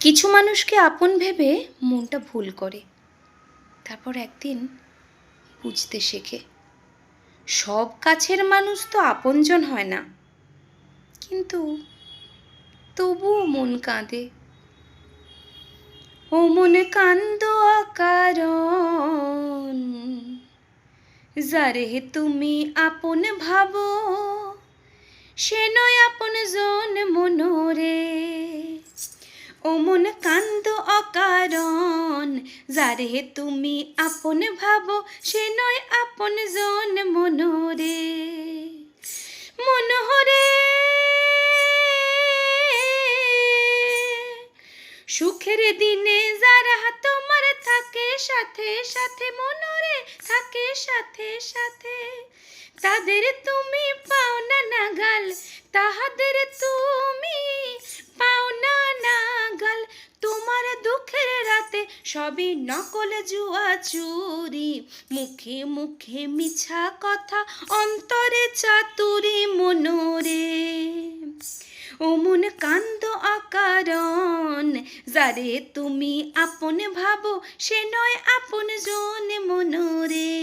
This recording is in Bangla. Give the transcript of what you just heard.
কিছু মানুষকে আপন ভেবে মনটা ভুল করে, তারপর একদিন বুঝতে শেখে সব কাছের মানুষ তো আপনজন হয় না, কিন্তু তবুও মন কাঁদে। ও মনে কান্দ অকারণ, যারে তুমি আপন ভাবো সে নয় আপন জন মনোরে। ও মন কান্দ অকারণ, যারে তুমি আপন ভাবো সে নয় আপন জন মনোরে। মনোহরে সুখের দিনে যারা তোমার থাকে সাথে সাথে, মনোরে থাকে সাথে সাথে, তাদের তুমি পাও না নাগাল, তাহাদের তুমি পাও না নাগাল। তোমার দুঃখের রাতে সবই নকল জুয়া চুরি, মুখে মুখে মিছা কথা অন্তরে চাতুরি মনোরে। ও মন কান্দ অকারণ, যারে তুমি আপন ভাবো সে নয় আপন জন মনোরে।